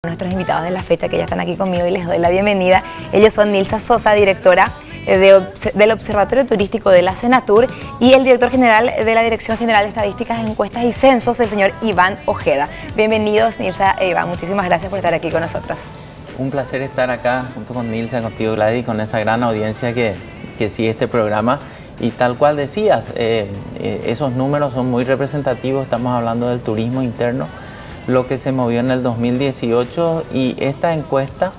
Nuestros invitados de la fecha que ya están aquí conmigo y les doy la bienvenida. Ellos son Nilsa Sosa, directora del Observatorio Turístico de la Senatur, y el director general de la Dirección General de Estadísticas, Encuestas y Censos, el señor Iván Ojeda. Bienvenidos, Nilsa e Iván. Muchísimas gracias por estar aquí con nosotros. Un placer estar acá junto con Nilsa, contigo Gladys, con esa gran audiencia que sigue este programa. Y tal cual decías, esos números son muy representativos. Estamos hablando del turismo interno, lo que se movió en el 2018, y esta encuesta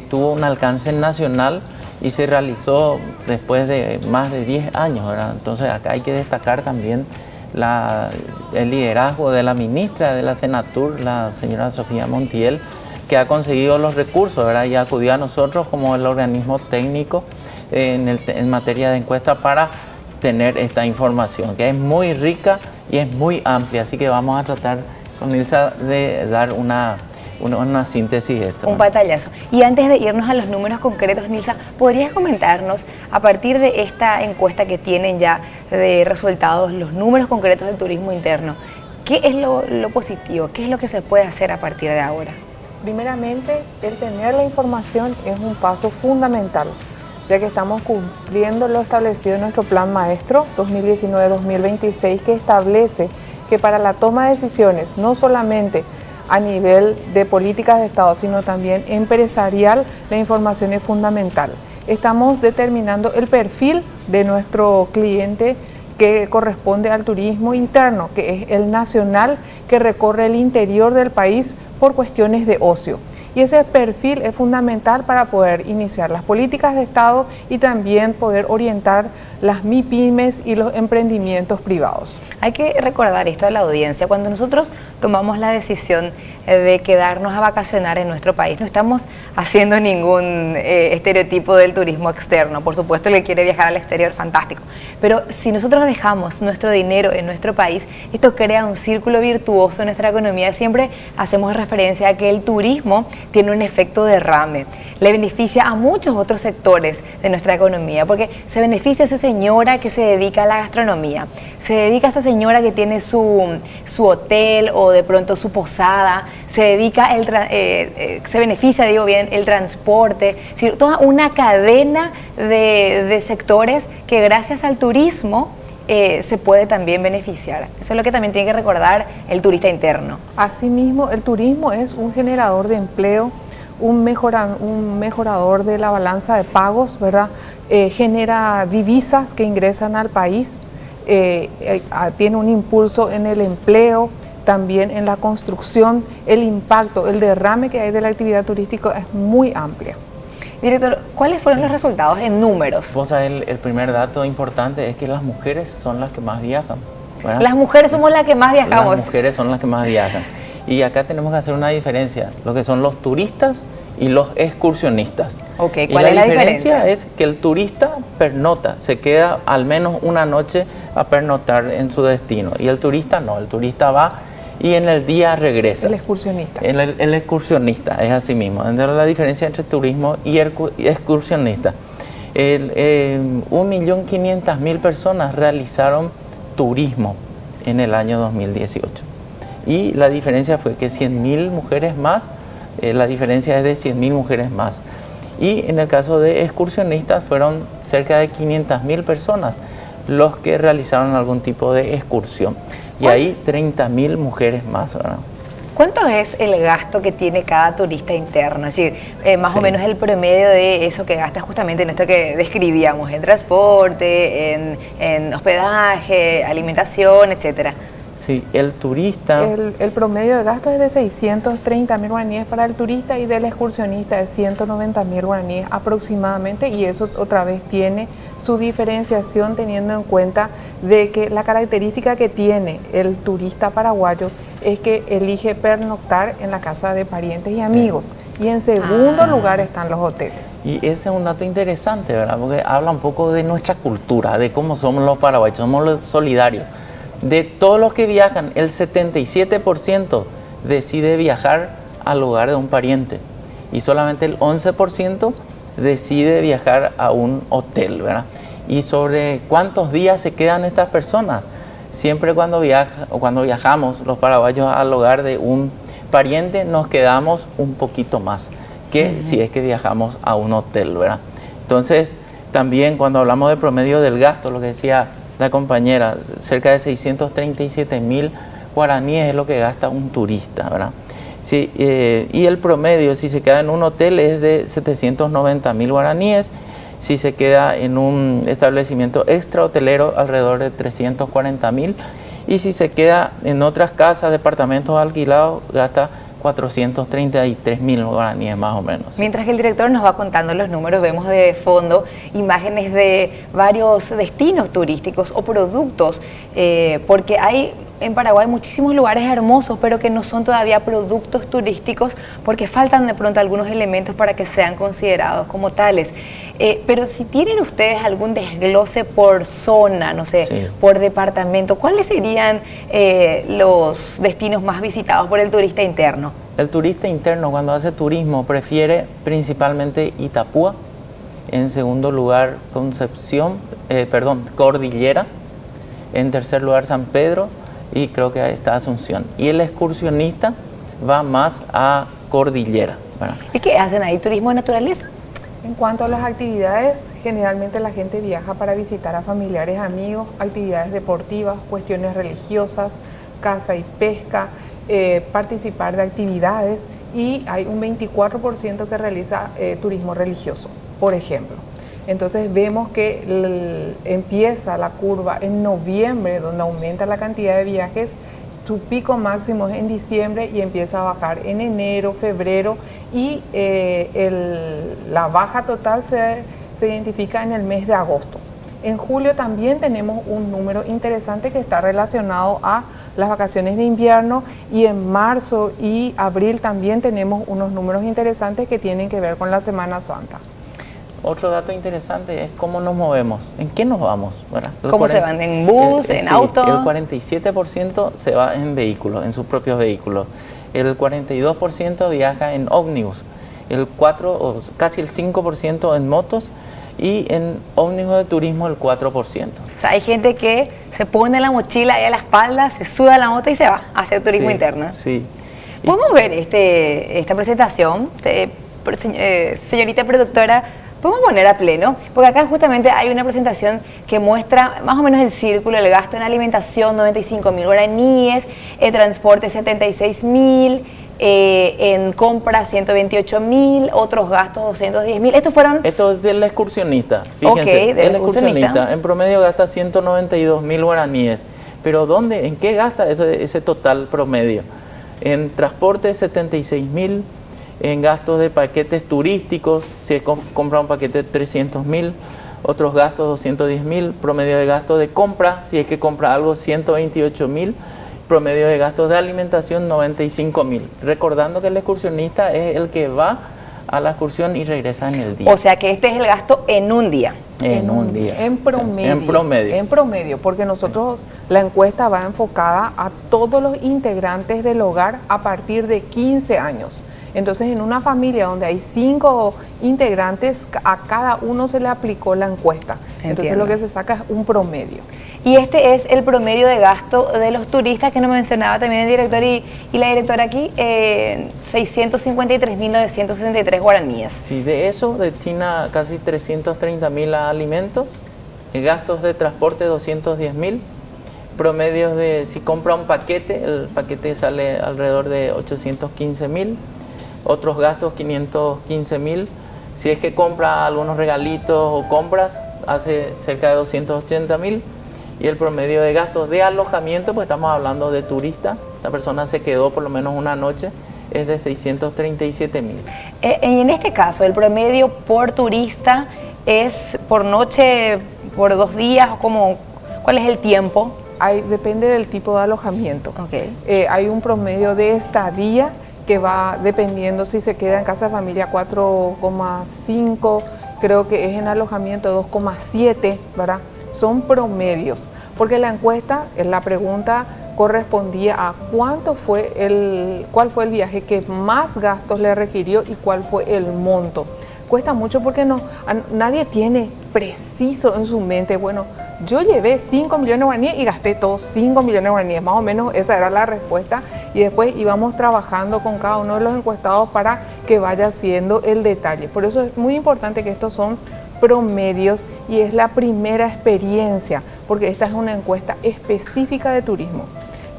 tuvo un alcance nacional y se realizó después de más de 10 años, ¿verdad? Entonces acá hay que destacar también el liderazgo de la ministra de la Senatur, la señora Sofía Montiel, que ha conseguido los recursos, ¿verdad? Y acudió a nosotros como el organismo técnico en materia de encuesta para tener esta información, que es muy rica y es muy amplia, así que vamos a tratar con Nilsa de dar una síntesis de esto. Un pantallazo. Y antes de irnos a los números concretos, Nilsa, ¿podrías comentarnos, a partir de esta encuesta que tienen ya de resultados, los números concretos del turismo interno, qué es lo positivo, qué es lo que se puede hacer a partir de ahora? Primeramente, el tener la información es un paso fundamental, ya que estamos cumpliendo lo establecido en nuestro Plan Maestro 2019-2026, que establece que para la toma de decisiones, no solamente a nivel de políticas de Estado, sino también empresarial, la información es fundamental. Estamos determinando el perfil de nuestro cliente que corresponde al turismo interno, que es el nacional, que recorre el interior del país por cuestiones de ocio. Y ese perfil es fundamental para poder iniciar las políticas de Estado y también poder orientar las MIPYMES y los emprendimientos privados. Hay que recordar esto a la audiencia: cuando nosotros tomamos la decisión de quedarnos a vacacionar en nuestro país, no estamos haciendo ningún estereotipo del turismo externo. Por supuesto, el que quiere viajar al exterior, fantástico. Pero si nosotros dejamos nuestro dinero en nuestro país, esto crea un círculo virtuoso en nuestra economía. Siempre hacemos referencia a que el turismo tiene un efecto derrame. Le beneficia a muchos otros sectores de nuestra economía, porque se beneficia a esa señora que se dedica a la gastronomía, se dedica a esa señora que tiene su hotel o de pronto su posada, se beneficia, digo bien, el transporte, es decir, toda una cadena de sectores que gracias al turismo se puede también beneficiar. Eso es lo que también tiene que recordar el turista interno. Asimismo, el turismo es un generador de empleo, un mejorador de la balanza de pagos, ¿verdad? Genera divisas que ingresan al país, tiene un impulso en el empleo, también en la construcción. El impacto, el derrame que hay de la actividad turística es muy amplia. Director, ¿cuáles fueron los resultados en números? Vos sabés, el primer dato importante es que las mujeres son las que más viajan, ¿verdad? Las mujeres somos las que más viajamos. Las mujeres son las que más viajan. Y acá tenemos que hacer una diferencia, lo que son los turistas y los excursionistas. Okay, ¿cuál es la diferencia? Es que el turista pernota, se queda al menos una noche a pernotar en su destino, y el turista no, el turista va y en el día regresa. El excursionista. El excursionista, es así mismo. Entonces, la diferencia entre turismo y excursionista. 1.500.000 personas realizaron turismo en el año 2018. Y la diferencia fue que 100.000 mujeres más, la diferencia es de 100.000 mujeres más. Y en el caso de excursionistas fueron cerca de 500.000 personas los que realizaron algún tipo de excursión. Y ahí 30.000 mujeres más, ¿verdad? ¿Cuánto es el gasto que tiene cada turista interno? Es decir, más o menos el promedio de eso que gasta justamente en esto que describíamos, en transporte, en hospedaje, alimentación, etcétera. Sí, el turista... El promedio de gasto es de 630.000 guaraníes para el turista, y del excursionista es 190.000 guaraníes aproximadamente, y eso otra vez tiene su diferenciación teniendo en cuenta de que la característica que tiene el turista paraguayo es que elige pernoctar en la casa de parientes y amigos, y en segundo lugar están los hoteles. Y ese es un dato interesante, ¿verdad? Porque habla un poco de nuestra cultura, de cómo somos los paraguayos, somos los solidarios. De todos los que viajan, el 77% decide viajar al hogar de un pariente, y solamente el 11% decide viajar a un hotel, ¿verdad? Y sobre cuántos días se quedan estas personas. Siempre cuando viajamos los paraguayos al hogar de un pariente nos quedamos un poquito más que si es que viajamos a un hotel, ¿verdad? Entonces, también cuando hablamos de promedio del gasto, lo que decía la compañera, cerca de 637.000 guaraníes es lo que gasta un turista, ¿verdad? Sí, y el promedio, si se queda en un hotel, es de 790.000 guaraníes. Si se queda en un establecimiento extra hotelero, alrededor de 340.000. Y si se queda en otras casas, departamentos alquilados, gasta 433.000 guaraníes más o menos. Mientras que el director nos va contando los números, vemos de fondo imágenes de varios destinos turísticos o productos, porque hay en Paraguay muchísimos lugares hermosos, pero que no son todavía productos turísticos porque faltan de pronto algunos elementos para que sean considerados como tales. Pero si tienen ustedes algún desglose por zona, no sé, sí, por departamento, ¿cuáles serían los destinos más visitados por el turista interno? El turista interno, cuando hace turismo, prefiere principalmente Itapúa, en segundo lugar Cordillera, en tercer lugar San Pedro, y creo que ahí está Asunción. Y el excursionista va más a Cordillera, ¿verdad? ¿Y qué hacen ahí? ¿Turismo de naturaleza? En cuanto a las actividades, generalmente la gente viaja para visitar a familiares, amigos, actividades deportivas, cuestiones religiosas, caza y pesca, participar de actividades, y hay un 24% que realiza turismo religioso, por ejemplo. Entonces vemos que empieza la curva en noviembre, donde aumenta la cantidad de viajes. Su pico máximo es en diciembre y empieza a bajar en enero, febrero, y la baja total se identifica en el mes de agosto. En julio también tenemos un número interesante que está relacionado a las vacaciones de invierno, y en marzo y abril también tenemos unos números interesantes que tienen que ver con la Semana Santa. Otro dato interesante es cómo nos movemos, en qué nos vamos, ¿verdad? ¿Cómo se van? ¿En bus, en auto? El 47% se va en vehículos, en sus propios vehículos. El 42% viaja en ómnibus, casi el 5% en motos, y en ómnibus de turismo el 4%. O sea, hay gente que se pone la mochila ahí a la espalda, se sube a la moto y se va a hacer turismo interno. Sí. ¿Podemos ver esta presentación? Señorita productora, podemos poner a pleno, porque acá justamente hay una presentación que muestra más o menos el círculo, el gasto en alimentación, 95.000 guaraníes, en transporte 76.000, en compras 128.000, otros gastos 210.000. Esto es del excursionista, fíjense, okay, el excursionista en promedio gasta 192.000 guaraníes, pero ¿dónde, en qué gasta ese total promedio? En transporte 76.000, en gastos de paquetes turísticos, si compra un paquete 300.000, otros gastos 210.000, promedio de gasto de compra, si es que compra algo 128.000, promedio de gastos de alimentación 95.000. Recordando que el excursionista es el que va a la excursión y regresa en el día. O sea que este es el gasto en un día. En un día. En promedio. En promedio. En promedio, porque nosotros, la encuesta va enfocada a todos los integrantes del hogar a partir de 15 años. Entonces, en una familia donde hay 5 integrantes, a cada uno se le aplicó la encuesta. Entiendo. Entonces, lo que se saca es un promedio. Y este es el promedio de gasto de los turistas que nos mencionaba también el director y la directora aquí, 653.963 guaraníes. Sí, de eso destina casi 330.000 a alimentos, gastos de transporte 210.000, promedios de, si compra un paquete, el paquete sale alrededor de 815.000, otros gastos 515.000, si es que compra algunos regalitos o compras, hace cerca de 280.000. Y el promedio de gastos de alojamiento, pues estamos hablando de turista, la persona se quedó por lo menos una noche, es de 637.000. En este caso, el promedio por turista es por noche, por 2 días, ¿cuál es el tiempo? Depende del tipo de alojamiento. Okay. Hay un promedio de estadía que va dependiendo si se queda en casa de familia 4,5, creo que es en alojamiento 2,7, ¿verdad? Son promedios, porque la encuesta, la pregunta correspondía a cuál fue el viaje que más gastos le requirió y cuál fue el monto. Cuesta mucho porque nadie tiene preciso en su mente, bueno, yo llevé 5 millones de guaraníes y gasté todos 5 millones de guaraníes, más o menos esa era la respuesta, y después íbamos trabajando con cada uno de los encuestados para que vaya haciendo el detalle. Por eso es muy importante que estos son promedios y es la primera experiencia, porque esta es una encuesta específica de turismo.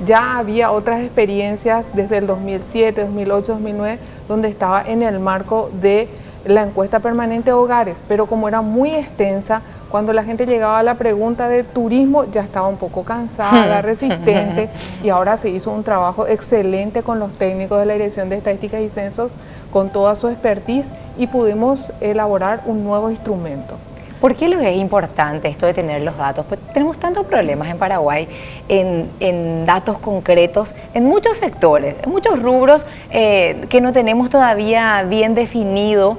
Ya había otras experiencias desde el 2007, 2008, 2009, donde estaba en el marco de la encuesta permanente de hogares, pero como era muy extensa, cuando la gente llegaba a la pregunta de turismo ya estaba un poco cansada, resistente, y ahora se hizo un trabajo excelente con los técnicos de la Dirección de Estadísticas y Censos, con toda su expertise, y pudimos elaborar un nuevo instrumento. ¿Por qué lo es importante esto de tener los datos? Pues tenemos tantos problemas en Paraguay en datos concretos, en muchos sectores, en muchos rubros que no tenemos todavía bien definido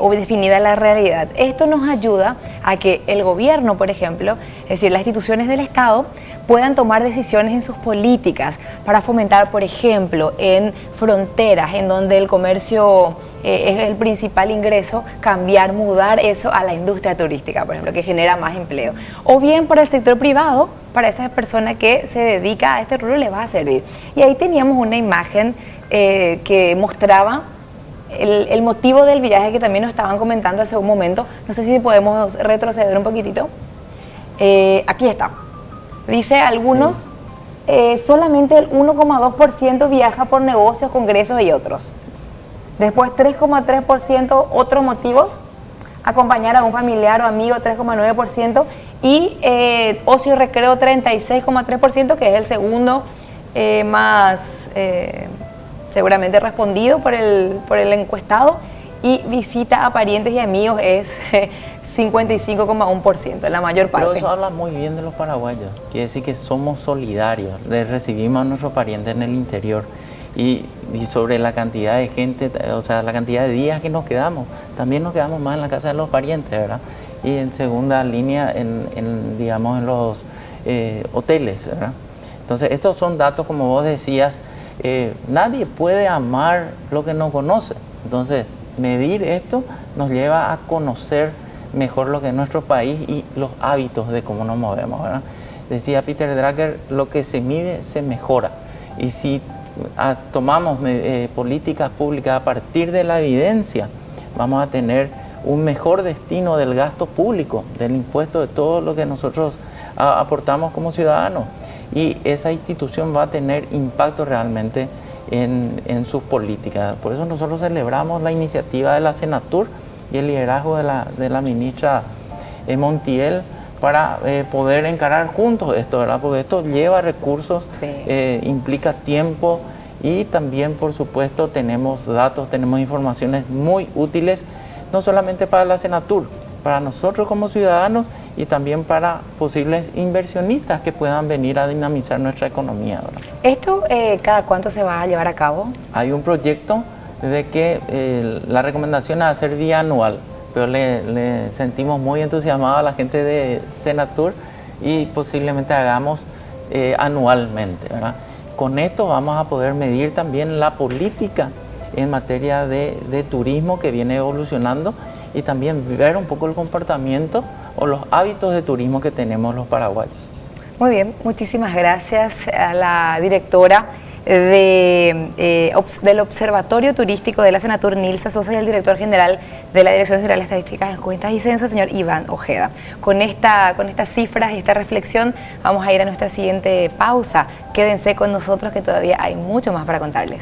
o definida la realidad. Esto nos ayuda a que el gobierno, por ejemplo, es decir, las instituciones del Estado, puedan tomar decisiones en sus políticas para fomentar, por ejemplo, en fronteras en donde el comercio es el principal ingreso, cambiar, mudar eso a la industria turística, por ejemplo, que genera más empleo. O bien por el sector privado, para esa persona que se dedica a este rubro le va a servir. Y ahí teníamos una imagen que mostraba el motivo del viaje, que también nos estaban comentando hace un momento. No sé si podemos retroceder un poquitito. Aquí está. Dice algunos, solamente el 1,2% viaja por negocios, congresos y otros. Después 3,3% otros motivos, acompañar a un familiar o amigo 3,9% y ocio y recreo 36,3%, que es el segundo más seguramente respondido por el encuestado, y visita a parientes y amigos es 55,1%, la mayor parte. Pero eso habla muy bien de los paraguayos, quiere decir que somos solidarios, les recibimos a nuestros parientes en el interior. Y sobre la cantidad de gente, o sea, la cantidad de días que nos quedamos, también nos quedamos más en la casa de los parientes, ¿verdad? Y en segunda línea, digamos, en los hoteles, ¿verdad? Entonces, estos son datos, como vos decías, nadie puede amar lo que no conoce. Entonces, medir esto nos lleva a conocer mejor lo que es nuestro país y los hábitos de cómo nos movemos, ¿verdad? Decía Peter Drucker, lo que se mide se mejora. Y si tomamos políticas públicas a partir de la evidencia, vamos a tener un mejor destino del gasto público, del impuesto, de todo lo que nosotros aportamos como ciudadanos. Y esa institución va a tener impacto realmente en sus políticas. Por eso nosotros celebramos la iniciativa de la Senatur y el liderazgo de la ministra Montiel para poder encarar juntos esto, ¿verdad? Porque esto lleva recursos, sí, implica tiempo, y también, por supuesto, tenemos datos, tenemos informaciones muy útiles, no solamente para la Senatur, para nosotros como ciudadanos y también para posibles inversionistas que puedan venir a dinamizar nuestra economía, ¿verdad? ¿Esto cada cuánto se va a llevar a cabo? Hay un proyecto de que la recomendación es hacer bianual, pero le sentimos muy entusiasmados a la gente de Senatur y posiblemente hagamos anualmente, ¿verdad? Con esto vamos a poder medir también la política en materia de turismo que viene evolucionando y también ver un poco el comportamiento o los hábitos de turismo que tenemos los paraguayos. Muy bien, muchísimas gracias a la directora del Observatorio Turístico de la Senatur, Nilsa Sosa, y el director general de la Dirección General de Estadísticas, Encuestas y Censos, señor Iván Ojeda. Con estas cifras y esta reflexión vamos a ir a nuestra siguiente pausa. Quédense con nosotros, que todavía hay mucho más para contarles.